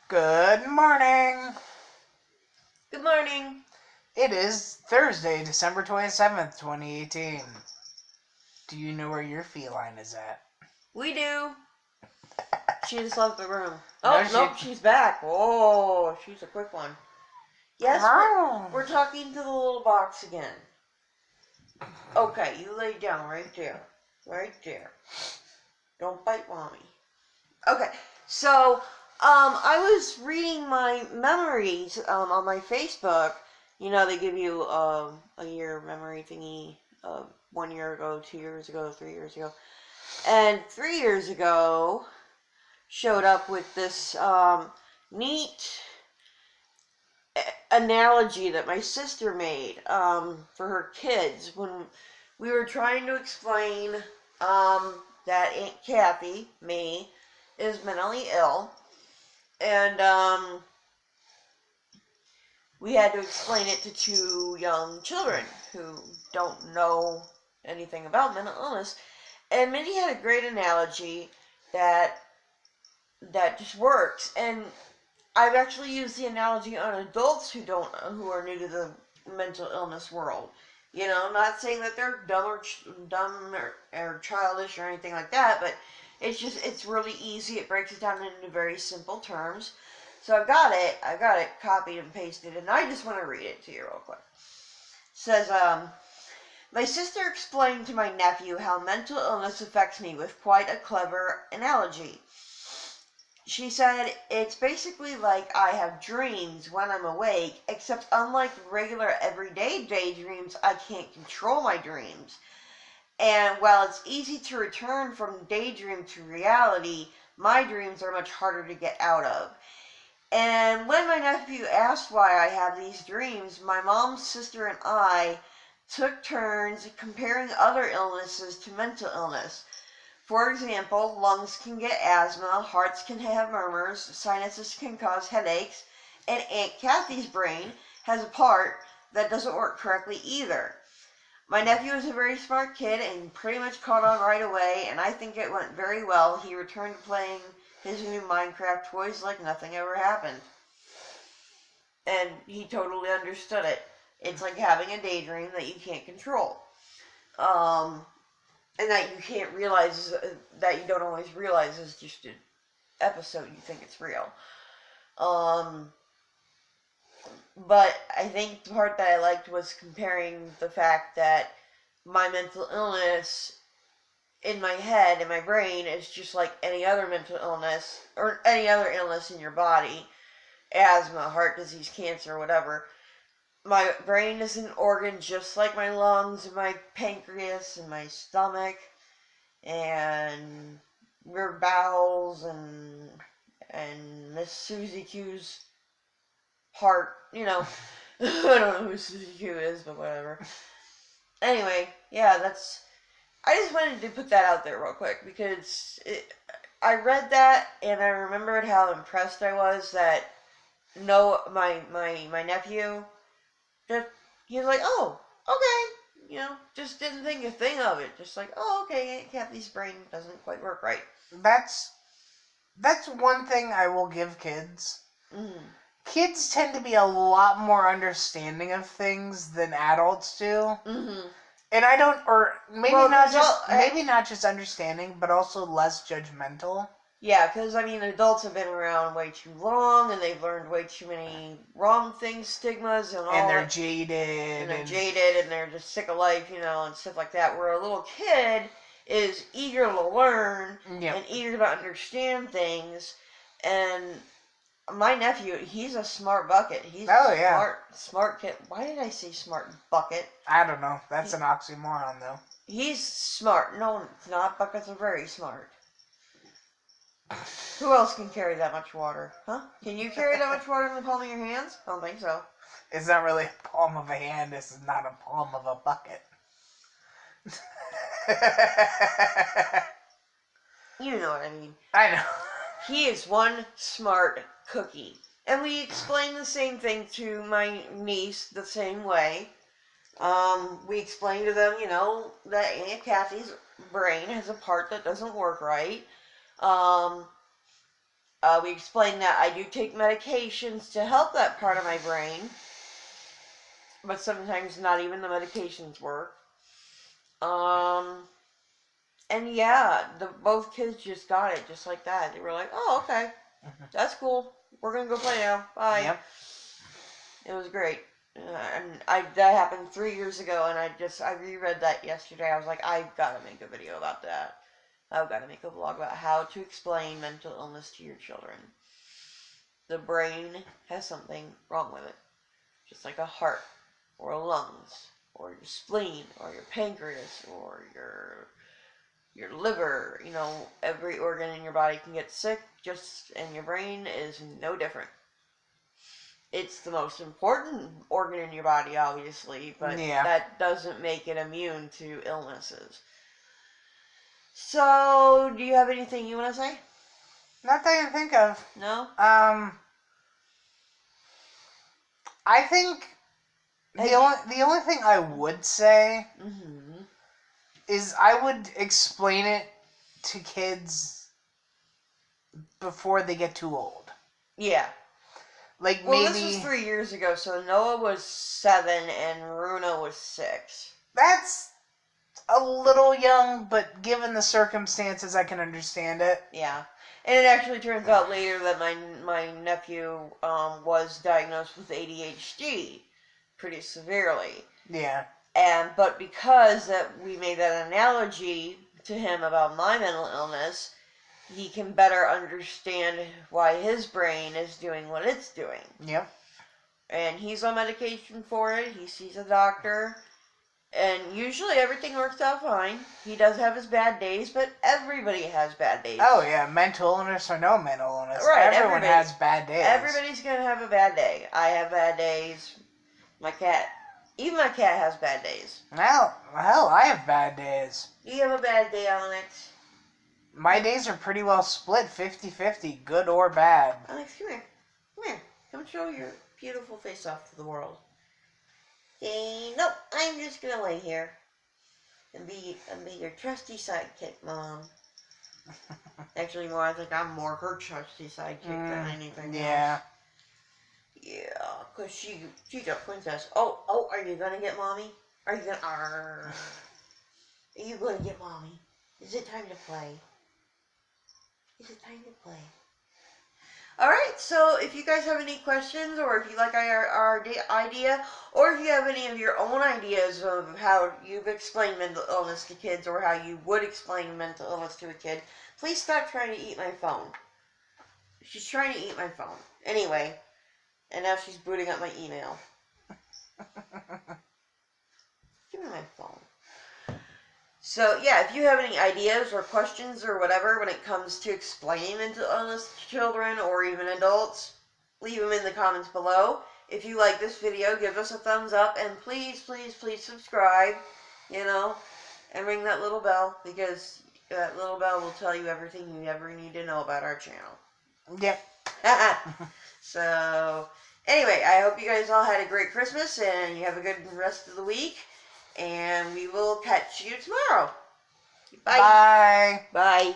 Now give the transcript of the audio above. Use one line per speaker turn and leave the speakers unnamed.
Good morning.
Good morning.
It is Thursday, December 27th, 2018. Do you know where your feline is at?
We do. She just left the room.
No,
Nope, she's back. Oh, she's a quick one. Yes, we're talking to the little box again. Okay, you lay down right there. Right there. Don't bite mommy. Okay, so, I was reading my memories, on my Facebook. You know, they give you, a year memory thingy, 1 year ago, 2 years ago, 3 years ago. And 3 years ago, showed up with this, neat analogy that my sister made, for her kids when we were trying to explain, that Aunt Cathy, me, is mentally ill, and we had to explain it to two young children who don't know anything about mental illness, and Minnie had a great analogy that just works, and I've actually used the analogy on adults who are new to the mental illness world. You know, not saying that they're dumb or childish or anything like that, but it's really easy. It breaks it down into very simple terms. So I've got it copied and pasted, and I just want to read it to you real quick. It says, my sister explained to my nephew how mental illness affects me with quite a clever analogy. She said, it's basically like I have dreams when I'm awake, except unlike regular everyday daydreams, I can't control my dreams. And while it's easy to return from daydream to reality, my dreams are much harder to get out of. And when my nephew asked why I have these dreams, my mom, sister, and I took turns comparing other illnesses to mental illness. For example, lungs can get asthma, hearts can have murmurs, sinuses can cause headaches, and Aunt Cathy's brain has a part that doesn't work correctly either. My nephew is a very smart kid and pretty much caught on right away, and I think it went very well. He returned to playing his new Minecraft toys like nothing ever happened. And he totally understood it. It's like having a daydream that you can't control. And that you can't realize, that you don't always realize is just an episode. You think it's real. But I think the part that I liked was comparing the fact that my mental illness in my head, in my brain, is just like any other mental illness, or any other illness in your body. Asthma, heart disease, cancer, whatever. My brain is an organ just like my lungs and my pancreas and my stomach and your bowels and Miss Susie Q's heart, you know. I don't know who Susie Q is, but whatever. Anyway, yeah, I just wanted to put that out there real quick because I read that and I remembered how impressed I was that my nephew, he was like, oh, okay, you know, just didn't think a thing of it. Just like, oh, okay, Aunt Cathy's brain doesn't quite work right.
That's one thing I will give kids.
Mm-hmm.
Kids tend to be a lot more understanding of things than adults do.
Mm-hmm.
And I don't, or maybe not just understanding, but also less judgmental.
Yeah, because, I mean, adults have been around way too long, and they've learned way too many wrong things, stigmas, and all
and they're
that.
Jaded.
And they're jaded, and they're just sick of life, you know, and stuff like that. Where a little kid is eager to learn, and eager to understand things, and my nephew, he's a smart bucket. He's a smart kid. Why did I say smart bucket?
I don't know. That's an oxymoron, though.
He's smart. No, it's not. Buckets are very smart. Who else can carry that much water? Huh? Can you carry that much water in the palm of your hands? I don't think so.
It's not really a palm of a hand. This is not a palm of a bucket.
You know what I mean.
I know.
He is one smart cookie. And we explain the same thing to my niece the same way. We explain to them, you know, that Aunt Cathy's brain has a part that doesn't work right. We explained that I do take medications to help that part of my brain, but sometimes not even the medications work. And yeah, both kids just got it just like that. They were like, "Oh, okay, that's cool. We're gonna go play now. Bye."
Yep.
It was great. That happened 3 years ago, and I reread that yesterday. I was like, I've got to make a video about that. I've got to make a vlog about how to explain mental illness to your children. The brain has something wrong with it, just like a heart, or lungs, or your spleen, or your pancreas, or your liver. You know, every organ in your body can get sick, and your brain is no different. It's the most important organ in your body, obviously, but that doesn't make it immune to illnesses. So, do you have anything you want to say?
Not that I can think of.
No?
I think the only thing I would say is I would explain it to kids before they get too old.
Yeah.
Like
this was 3 years ago, so Noah was 7 and Runa was 6.
That's a little young, but given the circumstances, I can understand it.
Yeah. And it actually turns out later that my nephew was diagnosed with ADHD pretty severely.
Yeah.
But because we made that analogy to him about my mental illness, he can better understand why his brain is doing what it's doing.
Yep.
And he's on medication for it. He sees a doctor. And usually everything works out fine. He does have his bad days, but everybody has bad days.
Oh, yeah. Mental illness or no mental illness.
Right.
Everyone has bad days.
Everybody's going to have a bad day. I have bad days. Even my cat has bad days.
Hell, I have bad days.
Do you have a bad day, Alex?
My days are pretty well split 50-50, good or bad.
Alex, come here. Come here. Come show your beautiful face off to the world. Nope, I'm just gonna lay here and be your trusty sidekick, Mom. Actually, I think I'm more her trusty sidekick than anything else. Yeah, because she's a princess. Oh, are you gonna get Mommy? Are you gonna get Mommy? Is it time to play? Is it time to play? Alright, so if you guys have any questions, or if you like our idea, or if you have any of your own ideas of how you've explained mental illness to kids, or how you would explain mental illness to a kid, please stop trying to eat my phone. She's trying to eat my phone. Anyway, and now she's booting up my email. Give me my phone. So, yeah, if you have any ideas or questions or whatever when it comes to explaining mental illness to children or even adults, leave them in the comments below. If you like this video, give us a thumbs up, and please, please, please subscribe, and ring that little bell, because that little bell will tell you everything you ever need to know about our channel.
Yep.
So, anyway, I hope you guys all had a great Christmas, and you have a good rest of the week. And we will catch you tomorrow. Bye.
Bye.
Bye.